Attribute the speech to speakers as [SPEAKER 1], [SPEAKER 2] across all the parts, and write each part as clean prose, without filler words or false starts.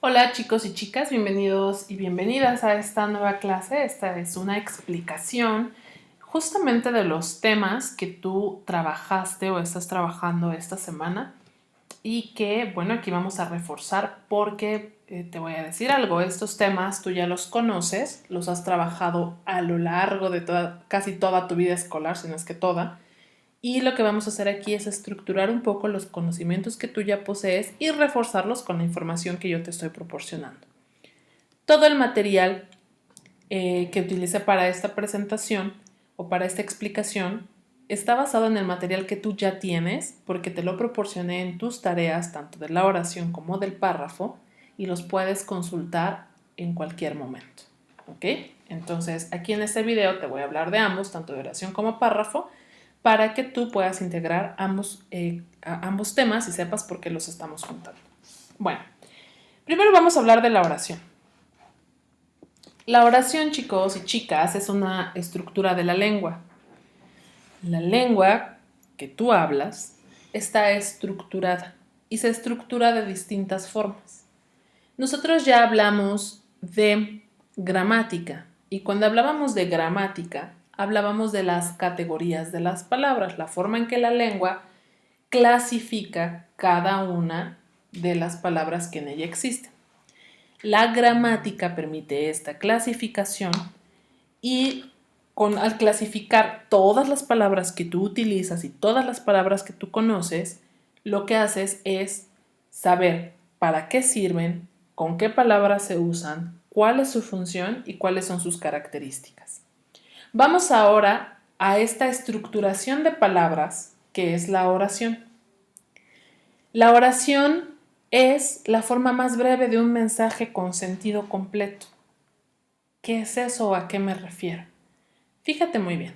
[SPEAKER 1] Hola chicos y chicas, bienvenidos y bienvenidas a esta nueva clase. Esta es una explicación justamente de los temas que tú trabajaste o estás trabajando esta semana y que, bueno, aquí vamos a reforzar porque te voy a decir algo. Estos temas tú ya los conoces, los has trabajado a lo largo de casi toda tu vida escolar, si no es que toda. Y lo que vamos a hacer aquí es estructurar un poco los conocimientos que tú ya posees y reforzarlos con la información que yo te estoy proporcionando. Todo el material que utilicé para esta presentación o para esta explicación está basado en el material que tú ya tienes porque te lo proporcioné en tus tareas tanto de la oración como del párrafo y los puedes consultar en cualquier momento. ¿Ok? Entonces aquí en este video te voy a hablar de ambos, tanto de oración como párrafo, para que tú puedas integrar ambos temas y sepas por qué los estamos juntando. Bueno, primero vamos a hablar de la oración. La oración, chicos y chicas, es una estructura de la lengua. La lengua que tú hablas está estructurada y se estructura de distintas formas. Nosotros ya hablamos de gramática y cuando hablábamos de gramática, hablábamos de las categorías de las palabras, la forma en que la lengua clasifica cada una de las palabras que en ella existen. La gramática permite esta clasificación y al clasificar todas las palabras que tú utilizas y todas las palabras que tú conoces, lo que haces es saber para qué sirven, con qué palabras se usan, cuál es su función y cuáles son sus características. Vamos ahora a esta estructuración de palabras que es la oración. La oración es la forma más breve de un mensaje con sentido completo. ¿Qué es eso o a qué me refiero? Fíjate muy bien.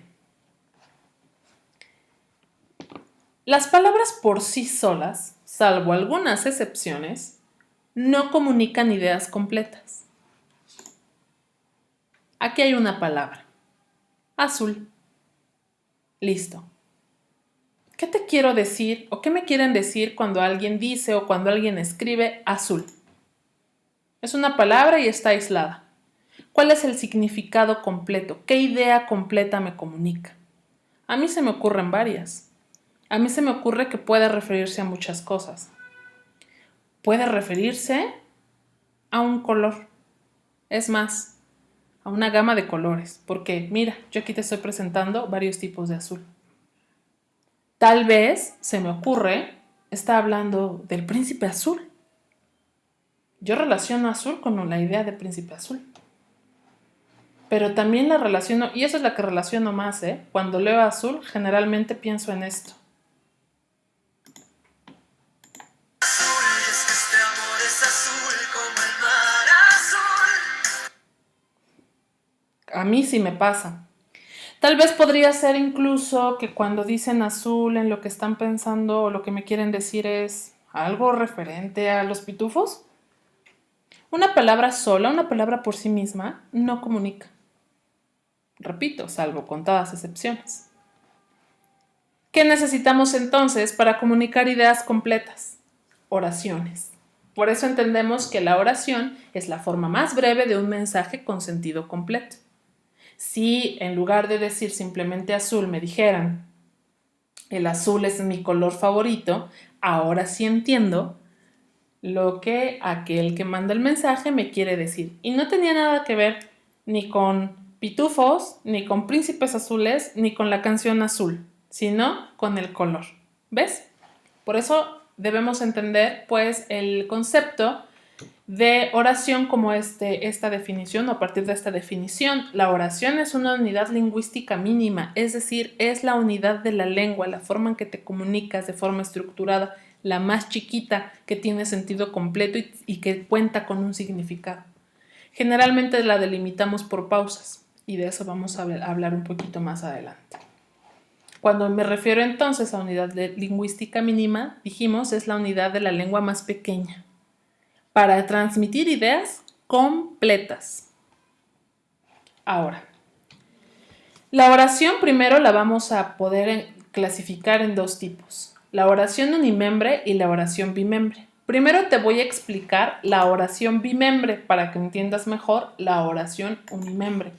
[SPEAKER 1] Las palabras por sí solas, salvo algunas excepciones, no comunican ideas completas. Aquí hay una palabra. Azul. Listo. ¿Qué te quiero decir o qué me quieren decir cuando alguien dice o cuando alguien escribe azul? Es una palabra y está aislada. ¿Cuál es el significado completo? ¿Qué idea completa me comunica? A mí se me ocurren varias. A mí se me ocurre que puede referirse a muchas cosas. Puede referirse a un color. Es más, a una gama de colores. Porque, mira, yo aquí te estoy presentando varios tipos de azul. Tal vez, se me ocurre, está hablando del príncipe azul. Yo relaciono azul con la idea de príncipe azul. Pero también la relaciono, y esa es la que relaciono más, Cuando leo azul, generalmente pienso en esto. A mí sí me pasa. Tal vez podría ser incluso que cuando dicen azul en lo que están pensando o lo que me quieren decir es algo referente a los pitufos. Una palabra sola, una palabra por sí misma, no comunica. Repito, salvo contadas excepciones. ¿Qué necesitamos entonces para comunicar ideas completas? Oraciones. Por eso entendemos que la oración es la forma más breve de un mensaje con sentido completo. Si en lugar de decir simplemente azul me dijeran el azul es mi color favorito, ahora sí entiendo lo que aquel que manda el mensaje me quiere decir. Y no tenía nada que ver ni con pitufos, ni con príncipes azules, ni con la canción azul, sino con el color. ¿Ves? Por eso debemos entender pues el concepto de oración como esta definición o a partir de esta definición. La oración es una unidad lingüística mínima, es decir, es la unidad de la lengua, la forma en que te comunicas de forma estructurada, la más chiquita que tiene sentido completo y que cuenta con un significado. Generalmente la delimitamos por pausas y de eso vamos a hablar un poquito más adelante. Cuando me refiero entonces a unidad lingüística mínima, dijimos es la unidad de la lengua más pequeña para transmitir ideas completas. Ahora, la oración primero la vamos a poder clasificar en dos tipos, la oración unimembre y la oración bimembre. Primero te voy a explicar la oración bimembre para que entiendas mejor la oración unimembre.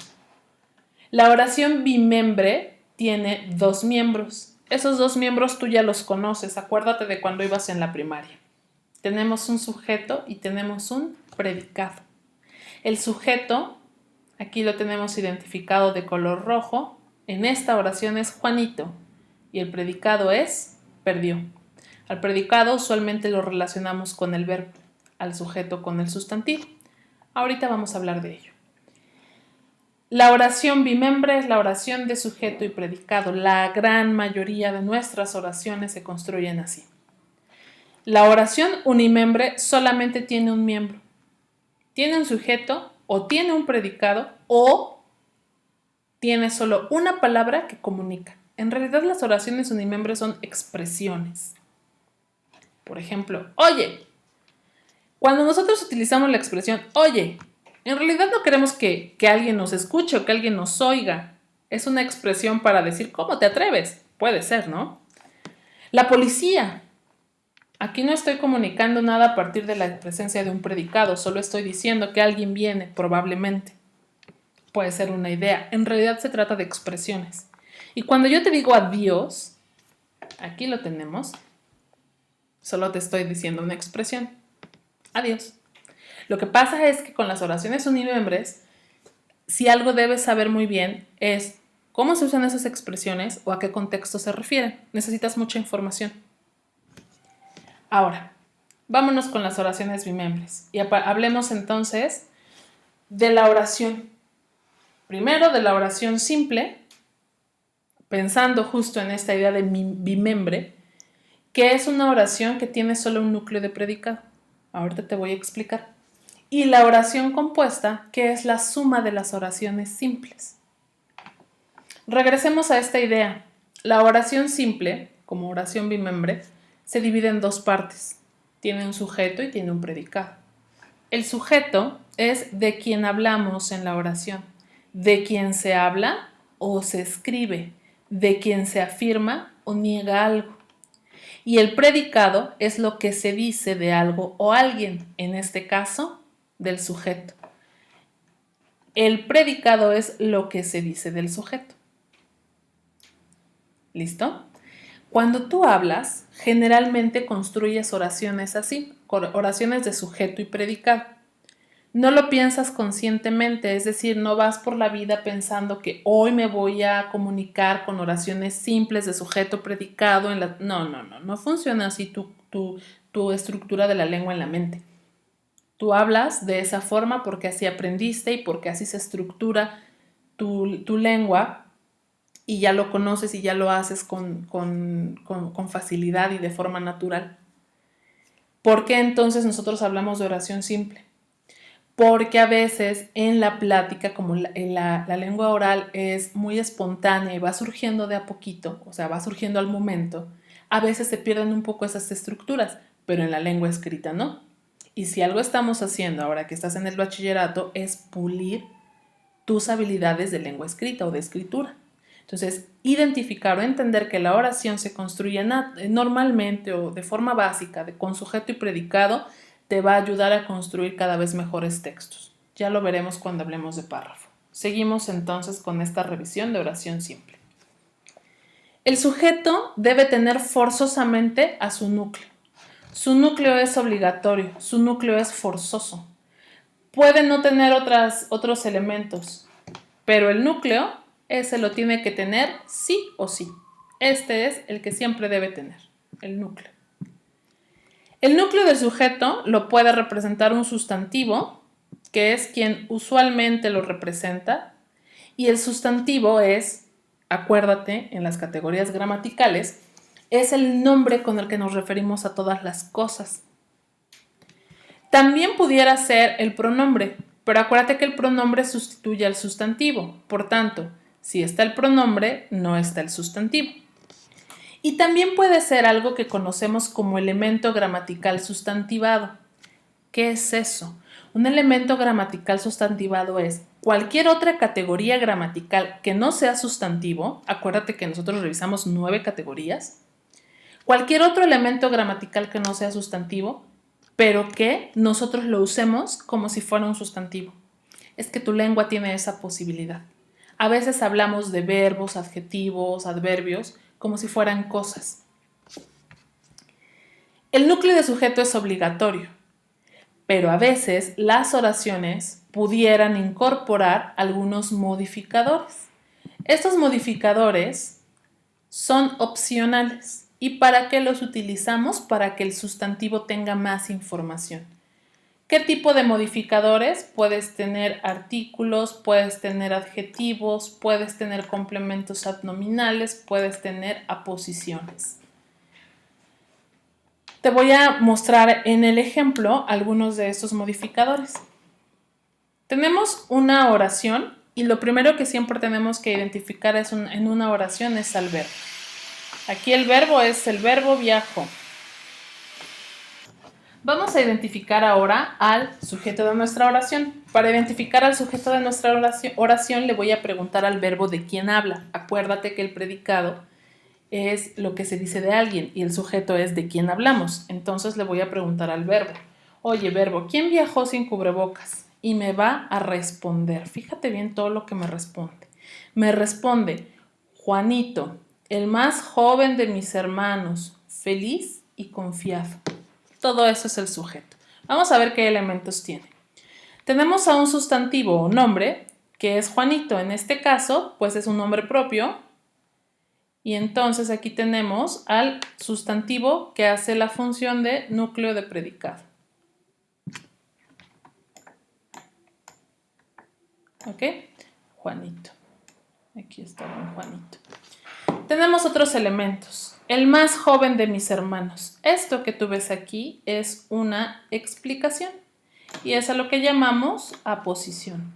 [SPEAKER 1] La oración bimembre tiene 2 miembros. Esos 2 miembros tú ya los conoces, acuérdate de cuando ibas en la primaria. Tenemos un sujeto y tenemos un predicado. El sujeto, aquí lo tenemos identificado de color rojo, en esta oración es Juanito y el predicado es perdió. Al predicado usualmente lo relacionamos con el verbo, al sujeto con el sustantivo. Ahorita vamos a hablar de ello. La oración bimembre es la oración de sujeto y predicado. La gran mayoría de nuestras oraciones se construyen así. La oración unimembre solamente tiene un miembro. Tiene un sujeto o tiene un predicado o tiene solo una palabra que comunica. En realidad las oraciones unimembres son expresiones. Por ejemplo, oye. Cuando nosotros utilizamos la expresión oye, en realidad no queremos que alguien nos escuche o que alguien nos oiga. Es una expresión para decir ¿cómo te atreves? Puede ser, ¿no? La policía. Aquí no estoy comunicando nada a partir de la presencia de un predicado, solo estoy diciendo que alguien viene, probablemente. Puede ser una idea. En realidad se trata de expresiones. Y cuando yo te digo adiós, aquí lo tenemos, solo te estoy diciendo una expresión. Adiós. Lo que pasa es que con las oraciones unimembres, si algo debes saber muy bien es cómo se usan esas expresiones o a qué contexto se refieren. Necesitas mucha información. Ahora, vámonos con las oraciones bimembres y hablemos entonces de la oración. Primero de la oración simple, pensando justo en esta idea de bimembre, que es una oración que tiene solo un núcleo de predicado. Ahorita te voy a explicar. Y la oración compuesta, que es la suma de las oraciones simples. Regresemos a esta idea. La oración simple, como oración bimembre, se divide en 2 partes. Tiene un sujeto y tiene un predicado. El sujeto es de quien hablamos en la oración, de quien se habla o se escribe, de quien se afirma o niega algo. Y el predicado es lo que se dice de algo o alguien, en este caso, del sujeto. El predicado es lo que se dice del sujeto. ¿Listo? Cuando tú hablas, generalmente construyes oraciones así, oraciones de sujeto y predicado. No lo piensas conscientemente, es decir, no vas por la vida pensando que hoy me voy a comunicar con oraciones simples de sujeto predicado. No funciona así tu estructura de la lengua en la mente. Tú hablas de esa forma porque así aprendiste y porque así se estructura tu lengua y ya lo conoces y ya lo haces con facilidad y de forma natural. ¿Por qué entonces nosotros hablamos de oración simple? Porque a veces en la plática, como la lengua oral es muy espontánea y va surgiendo de a poquito, o sea, va surgiendo al momento, a veces se pierden un poco esas estructuras, pero en la lengua escrita no. Y si algo estamos haciendo ahora que estás en el bachillerato es pulir tus habilidades de lengua escrita o de escritura. Entonces, identificar o entender que la oración se construye normalmente o de forma básica, con sujeto y predicado, te va a ayudar a construir cada vez mejores textos. Ya lo veremos cuando hablemos de párrafo. Seguimos entonces con esta revisión de oración simple. El sujeto debe tener forzosamente a su núcleo. Su núcleo es obligatorio, su núcleo es forzoso. Puede no tener otros elementos, pero el núcleo, ese lo tiene que tener sí o sí. Este es el que siempre debe tener, el núcleo. El núcleo del sujeto lo puede representar un sustantivo, que es quien usualmente lo representa, y el sustantivo es, acuérdate, en las categorías gramaticales, es el nombre con el que nos referimos a todas las cosas. También pudiera ser el pronombre, pero acuérdate que el pronombre sustituye al sustantivo. Por tanto, si está el pronombre, no está el sustantivo. Y también puede ser algo que conocemos como elemento gramatical sustantivado. ¿Qué es eso? Un elemento gramatical sustantivado es cualquier otra categoría gramatical que no sea sustantivo. Acuérdate que nosotros revisamos 9 categorías. Cualquier otro elemento gramatical que no sea sustantivo pero que nosotros lo usemos como si fuera un sustantivo. Es que tu lengua tiene esa posibilidad. A veces hablamos de verbos, adjetivos, adverbios, como si fueran cosas. El núcleo de sujeto es obligatorio, pero a veces las oraciones pudieran incorporar algunos modificadores. Estos modificadores son opcionales. ¿Y para qué los utilizamos? Para que el sustantivo tenga más información. ¿Qué tipo de modificadores? Puedes tener artículos, puedes tener adjetivos, puedes tener complementos adnominales, puedes tener aposiciones. Te voy a mostrar en el ejemplo algunos de estos modificadores. Tenemos una oración y lo primero que siempre tenemos que identificar en una oración es al verbo. Aquí el verbo es el verbo viajó. Vamos a identificar ahora al sujeto de nuestra oración. Para identificar al sujeto de nuestra oración le voy a preguntar al verbo de quién habla. Acuérdate que el predicado es lo que se dice de alguien y el sujeto es de quién hablamos. Entonces le voy a preguntar al verbo. Oye, verbo, ¿quién viajó sin cubrebocas? Y me va a responder. Fíjate bien todo lo que me responde. Me responde, Juanito, el más joven de mis hermanos, feliz y confiado. Todo eso es el sujeto. Vamos a ver qué elementos tiene. Tenemos a un sustantivo o nombre, que es Juanito. En este caso, pues es un nombre propio. Y entonces aquí tenemos al sustantivo que hace la función de núcleo de predicado. ¿Ok? Juanito. Aquí está un Juanito. Tenemos otros elementos. El más joven de mis hermanos. Esto que tú ves aquí es una explicación y es a lo que llamamos aposición.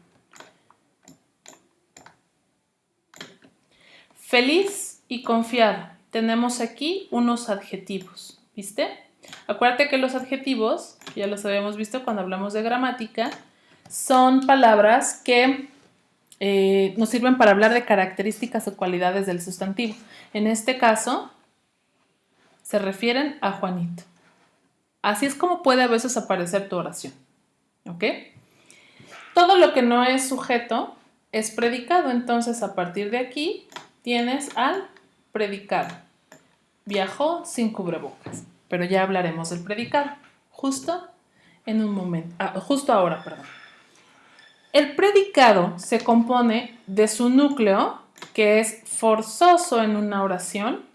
[SPEAKER 1] Feliz y confiado. Tenemos aquí unos adjetivos. ¿Viste? Acuérdate que los adjetivos, ya los habíamos visto cuando hablamos de gramática, son palabras que nos sirven para hablar de características o cualidades del sustantivo. En este caso, se refieren a Juanito. Así es como puede a veces aparecer tu oración. ¿Ok? Todo lo que no es sujeto es predicado. Entonces, a partir de aquí, tienes al predicado. Viajó sin cubrebocas. Pero ya hablaremos del predicado. Justo en un momento. Justo ahora, perdón. El predicado se compone de su núcleo, que es forzoso en una oración,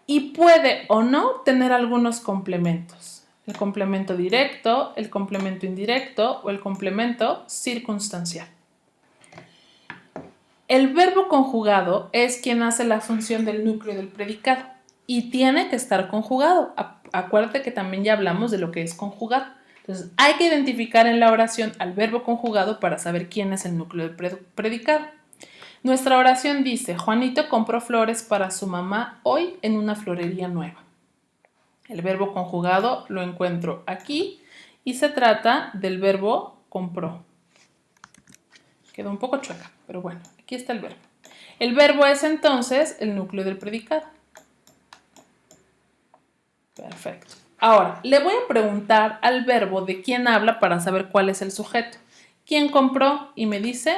[SPEAKER 1] y puede o no tener algunos complementos. El complemento directo, el complemento indirecto o el complemento circunstancial. El verbo conjugado es quien hace la función del núcleo del predicado y tiene que estar conjugado. Acuérdate que también ya hablamos de lo que es conjugar. Entonces, hay que identificar en la oración al verbo conjugado para saber quién es el núcleo del predicado. Nuestra oración dice, Juanito compró flores para su mamá hoy en una florería nueva. El verbo conjugado lo encuentro aquí y se trata del verbo compró. Quedó un poco chueca, pero bueno, aquí está el verbo. El verbo es entonces el núcleo del predicado. Perfecto. Ahora, le voy a preguntar al verbo de quién habla para saber cuál es el sujeto. ¿Quién compró? Y me dice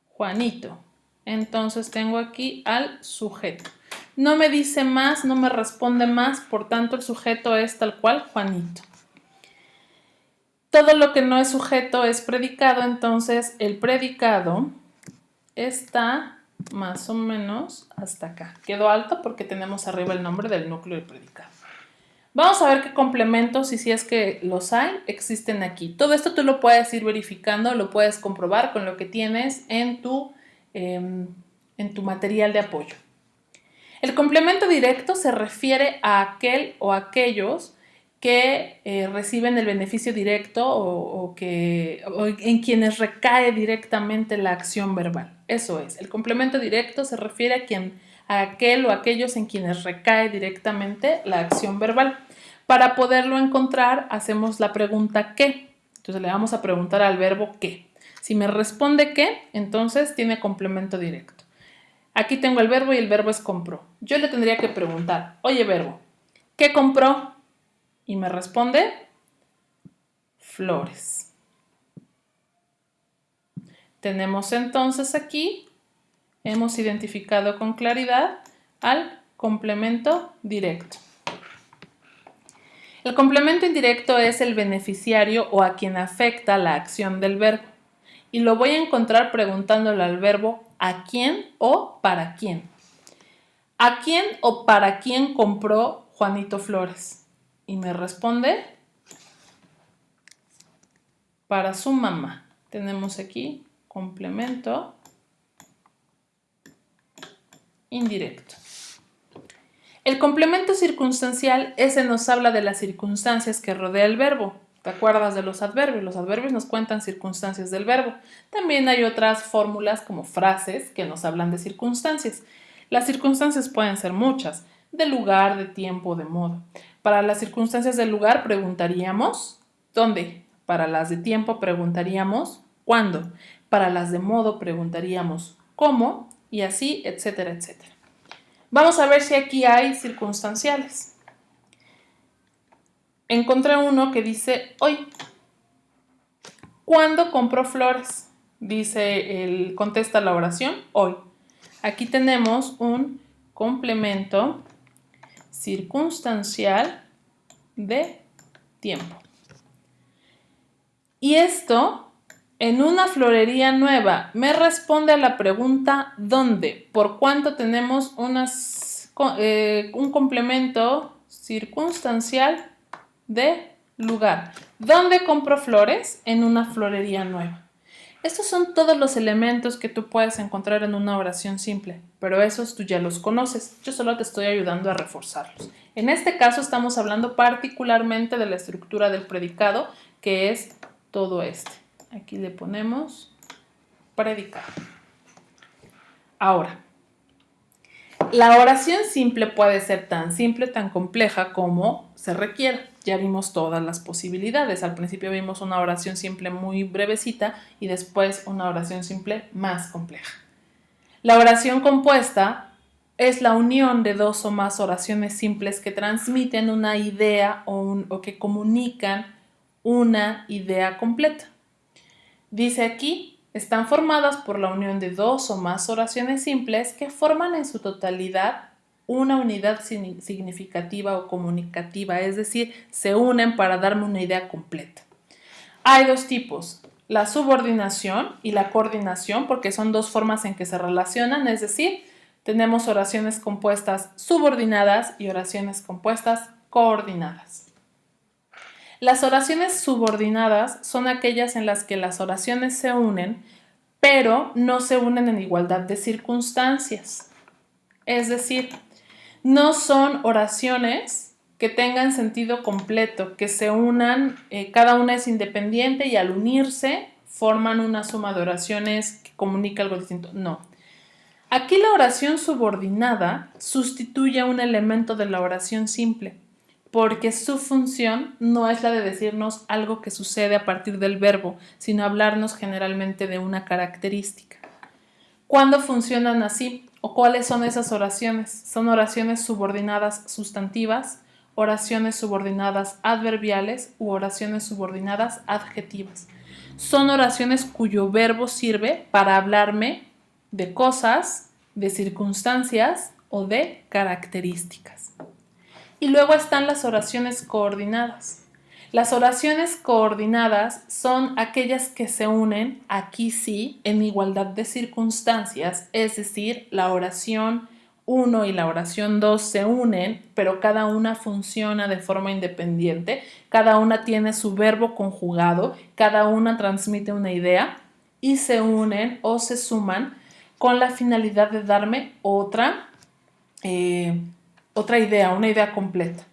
[SPEAKER 1] Juanito. Entonces tengo aquí al sujeto. No me dice más, no me responde más, por tanto el sujeto es tal cual Juanito. Todo lo que no es sujeto es predicado, entonces el predicado está más o menos hasta acá. Quedó alto porque tenemos arriba el nombre del núcleo del predicado. Vamos a ver qué complementos, y si es que los hay, existen aquí. Todo esto tú lo puedes ir verificando, lo puedes comprobar con lo que tienes en tu material de apoyo. El complemento directo se refiere a aquel o aquellos que reciben el beneficio directo o en quienes recae directamente la acción verbal. Eso es, el complemento directo se refiere a aquel o aquellos en quienes recae directamente la acción verbal. Para poderlo encontrar, hacemos la pregunta ¿qué? Entonces le vamos a preguntar al verbo ¿qué? Si me responde ¿qué? Entonces tiene complemento directo. Aquí tengo el verbo y el verbo es compró. Yo le tendría que preguntar, oye verbo, ¿qué compró? Y me responde flores. Tenemos entonces aquí, hemos identificado con claridad al complemento directo. El complemento indirecto es el beneficiario o a quien afecta la acción del verbo. Y lo voy a encontrar preguntándole al verbo ¿a quién o para quién? ¿A quién o para quién compró Juanito flores? Y me responde para su mamá. Tenemos aquí complemento indirecto. El complemento circunstancial, ese nos habla de las circunstancias que rodea el verbo. ¿Te acuerdas de los adverbios? Los adverbios nos cuentan circunstancias del verbo. También hay otras fórmulas como frases que nos hablan de circunstancias. Las circunstancias pueden ser muchas, de lugar, de tiempo, de modo. Para las circunstancias del lugar preguntaríamos ¿dónde? Para las de tiempo preguntaríamos ¿cuándo? Para las de modo preguntaríamos ¿cómo? Y así, etcétera, etcétera. Vamos a ver si aquí hay circunstanciales. Encontré uno que dice hoy. ¿Cuándo compró flores? Contesta la oración hoy. Aquí tenemos un complemento circunstancial de tiempo. Y esto, en una florería nueva, me responde a la pregunta ¿dónde? ¿Por cuánto tenemos un complemento circunstancial de lugar? ¿Dónde compro flores? En una florería nueva. Estos son todos los elementos que tú puedes encontrar en una oración simple, pero esos tú ya los conoces. Yo solo te estoy ayudando a reforzarlos. En este caso estamos hablando particularmente de la estructura del predicado, que es todo este. Aquí le ponemos predicado. Ahora, la oración simple puede ser tan simple, tan compleja como se requiera. Ya vimos todas las posibilidades. Al principio vimos una oración simple muy brevecita y después una oración simple más compleja. La oración compuesta es la unión de dos o más oraciones simples que transmiten una idea o que comunican una idea completa. Dice aquí, están formadas por la unión de dos o más oraciones simples que forman en su totalidad una unidad significativa o comunicativa, es decir, se unen para darme una idea completa. Hay dos tipos, la subordinación y la coordinación, porque son dos formas en que se relacionan, es decir, tenemos oraciones compuestas subordinadas y oraciones compuestas coordinadas. Las oraciones subordinadas son aquellas en las que las oraciones se unen, pero no se unen en igualdad de circunstancias. Es decir, no son oraciones que tengan sentido completo, que se unan, cada una es independiente y al unirse forman una suma de oraciones que comunica algo distinto. No. Aquí la oración subordinada sustituye a un elemento de la oración simple, porque su función no es la de decirnos algo que sucede a partir del verbo, sino hablarnos generalmente de una característica. ¿Cuándo funcionan así? ¿O cuáles son esas oraciones? Son oraciones subordinadas sustantivas, oraciones subordinadas adverbiales u oraciones subordinadas adjetivas. Son oraciones cuyo verbo sirve para hablarme de cosas, de circunstancias o de características. Y luego están las oraciones coordinadas. Las oraciones coordinadas son aquellas que se unen, aquí sí, en igualdad de circunstancias, es decir, la oración 1 y la oración 2 se unen, pero cada una funciona de forma independiente, cada una tiene su verbo conjugado, cada una transmite una idea y se unen o se suman con la finalidad de darme otra idea, una idea completa.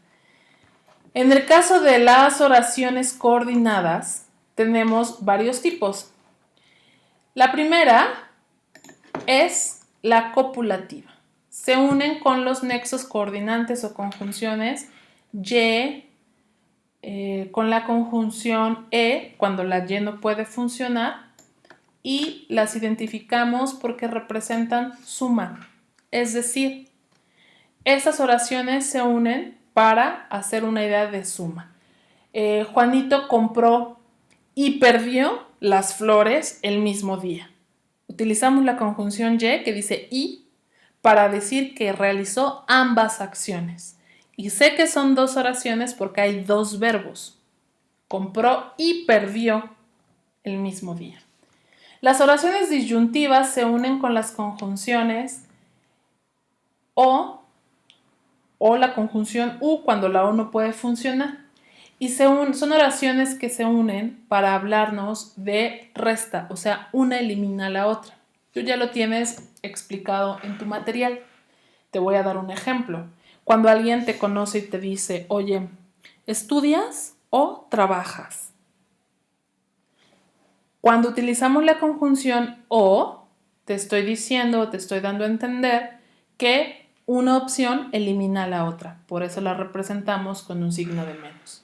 [SPEAKER 1] En el caso de las oraciones coordinadas, tenemos varios tipos. La primera es la copulativa. Se unen con los nexos coordinantes o conjunciones y, con la conjunción e, cuando la y no puede funcionar, y las identificamos porque representan suma. Es decir, estas oraciones se unen para hacer una idea de suma. Juanito compró y perdió las flores el mismo día. Utilizamos la conjunción y que dice y para decir que realizó ambas acciones. Y sé que son dos oraciones porque hay dos verbos. Compró y perdió el mismo día. Las oraciones disyuntivas se unen con las conjunciones o la conjunción u cuando la o no puede funcionar. Y son oraciones que se unen para hablarnos de resta, o sea, una elimina a la otra. Tú ya lo tienes explicado en tu material. Te voy a dar un ejemplo. Cuando alguien te conoce y te dice, oye, ¿estudias o trabajas? Cuando utilizamos la conjunción o, te estoy diciendo, te estoy dando a entender que una opción elimina a la otra. Por eso la representamos con un signo de menos.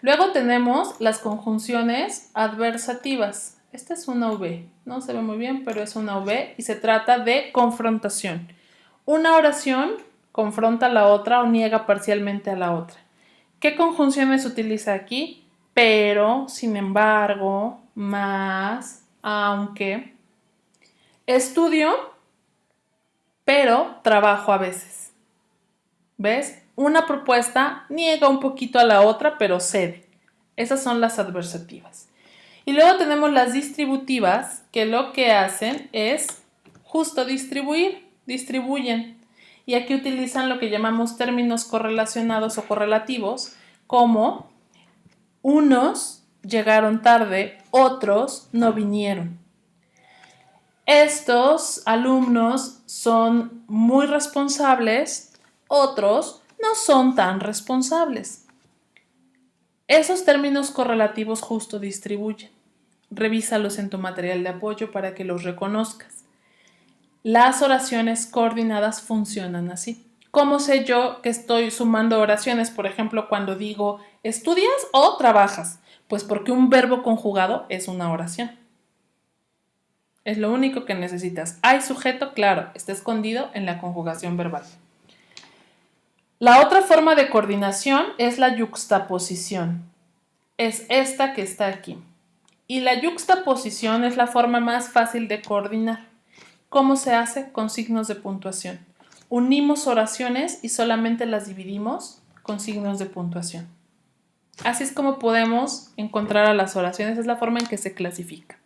[SPEAKER 1] Luego tenemos las conjunciones adversativas. Esta es una V. No se ve muy bien, pero es una V y se trata de confrontación. Una oración confronta a la otra o niega parcialmente a la otra. ¿Qué conjunciones se utiliza aquí? Pero, sin embargo, más, aunque. Estudio, pero trabajo a veces. ¿Ves? Una propuesta niega un poquito a la otra, pero cede. Esas son las adversativas. Y luego tenemos las distributivas, que lo que hacen es justo distribuir, distribuyen. Y aquí utilizan lo que llamamos términos correlacionados o correlativos, como unos llegaron tarde, otros no vinieron. Estos alumnos son muy responsables, otros no son tan responsables. Esos términos correlativos justo distribuyen. Revísalos en tu material de apoyo para que los reconozcas. Las oraciones coordinadas funcionan así. ¿Cómo sé yo que estoy sumando oraciones? Por ejemplo, cuando digo ¿estudias o trabajas? Pues porque un verbo conjugado es una oración. Es lo único que necesitas. Hay sujeto, claro, está escondido en la conjugación verbal. La otra forma de coordinación es la yuxtaposición. Es esta que está aquí. Y la yuxtaposición es la forma más fácil de coordinar. ¿Cómo se hace? Con signos de puntuación. Unimos oraciones y solamente las dividimos con signos de puntuación. Así es como podemos encontrar a las oraciones, es la forma en que se clasifica.